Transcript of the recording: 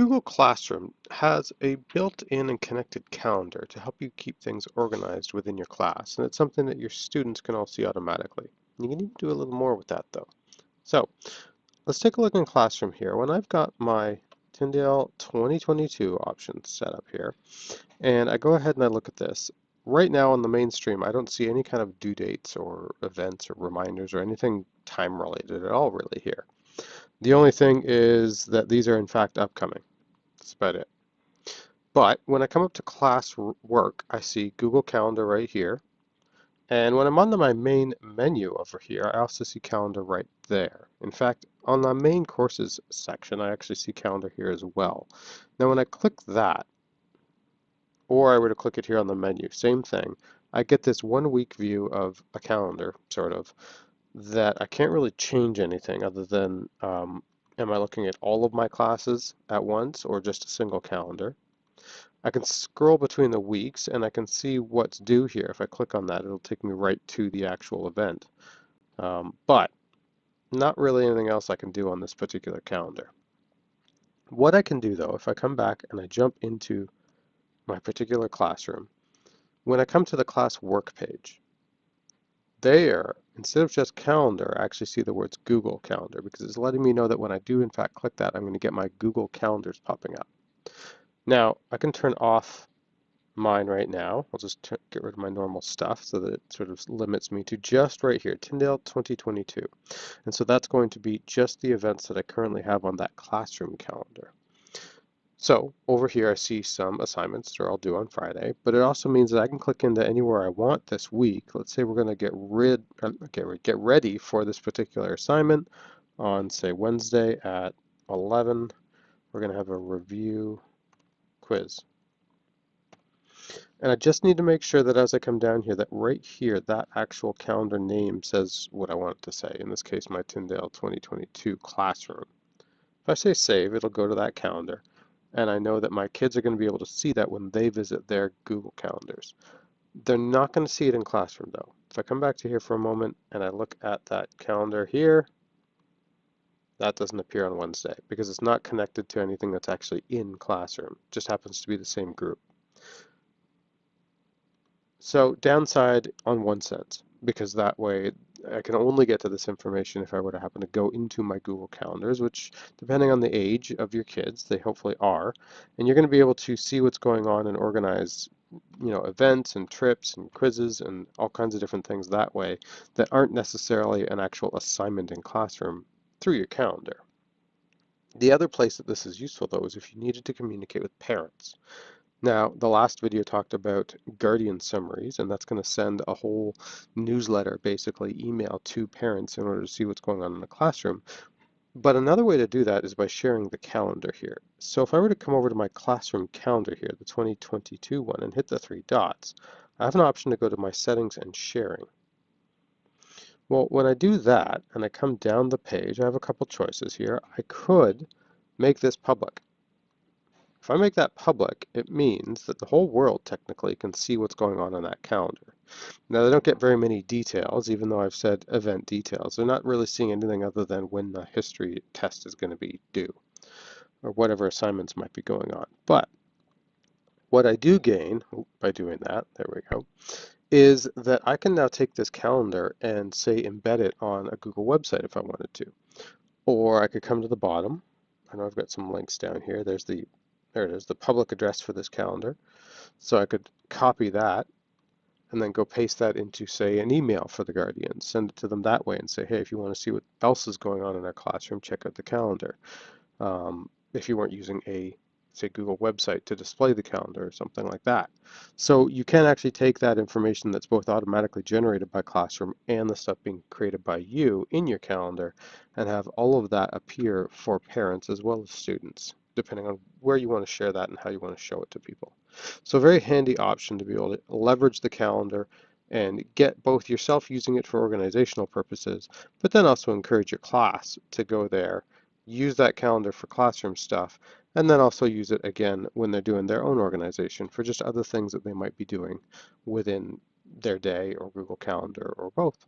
Google Classroom has a built-in and connected calendar to help you keep things organized within your class, and it's something that your students can all see automatically. You can even do a little more with that though. So let's take a look in Classroom here. When I've got my Tyndale 2022 options set up here, and I go ahead and I look at this, right now on the mainstream, I don't see any kind of due dates or events or reminders or anything time related at all really here. The only thing is that these are in fact upcoming. That's about it. But when I come up to class work, I see Google Calendar right here. And when I'm on my main menu over here, I also see Calendar right there. In fact, on the main courses section, I actually see Calendar here as well. Now when I click that, or I were to click it here on the menu, same thing, I get this 1 week view of a calendar, sort of, that I can't really change anything other than am I looking at all of my classes at once or just a single calendar? I can scroll between the weeks and I can see what's due here. If I click on that, it'll take me right to the actual event. But not really anything else I can do on this particular calendar. What I can do though, if I come back and I jump into my particular classroom, when I come to the class work page, there, instead of just calendar, I actually see the words Google Calendar because it's letting me know that when I do in fact click that, I'm going to get my Google Calendars popping up. Now, I can turn off mine right now. I'll just get rid of my normal stuff so that it sort of limits me to just right here, Tyndale 2022. And so that's going to be just the events that I currently have on that classroom calendar. So over here I see some assignments that are all due on Friday, but it also means that I can click into anywhere I want this week. Let's say we're going to get ready for this particular assignment on, say, Wednesday at 11. We're going to have a review quiz. And I just need to make sure that as I come down here, that right here, that actual calendar name says what I want it to say. In this case, my Tyndale 2022 classroom. If I say save, it'll go to that calendar. And I know that my kids are going to be able to see that when they visit their Google calendars. They're not going to see it in Classroom though. If I come back to here for a moment and I look at that calendar here, that doesn't appear on Wednesday because it's not connected to anything that's actually in Classroom. It just happens to be the same group. So downside on one sense, because that way I can only get to this information if I were to happen to go into my Google Calendars, which depending on the age of your kids, they hopefully are, and you're going to be able to see what's going on and organize, events and trips and quizzes and all kinds of different things that way that aren't necessarily an actual assignment in Classroom through your calendar. The other place that this is useful though is if you needed to communicate with parents. Now, the last video talked about Guardian summaries, and that's going to send a whole newsletter, basically email to parents in order to see what's going on in the classroom. But another way to do that is by sharing the calendar here. So if I were to come over to my classroom calendar here, the 2022 one, and hit the three dots, I have an option to go to my settings and sharing. Well, when I do that, and I come down the page, I have a couple choices here. I could make this public. If I make that public, it means that the whole world technically can see what's going on that calendar. Now, they don't get very many details, even though I've said event details. They're not really seeing anything other than when the history test is going to be due, or whatever assignments might be going on. But what I do gain by doing that, there we go, is that I can now take this calendar and, say, embed it on a Google website if I wanted to. Or I could come to the bottom. I know I've got some links down here. There it is, the public address for this calendar. So I could copy that and then go paste that into, say, an email for the Guardian, send it to them that way and say, hey, if you want to see what else is going on in our classroom, check out the calendar. If you weren't using a, say, Google website to display the calendar or something like that. So you can actually take that information that's both automatically generated by Classroom and the stuff being created by you in your calendar and have all of that appear for parents as well as students, depending on where you want to share that and how you want to show it to people. So a very handy option to be able to leverage the calendar and get both yourself using it for organizational purposes, but then also encourage your class to go there, use that calendar for classroom stuff, and then also use it again when they're doing their own organization for just other things that they might be doing within their day or Google Calendar or both.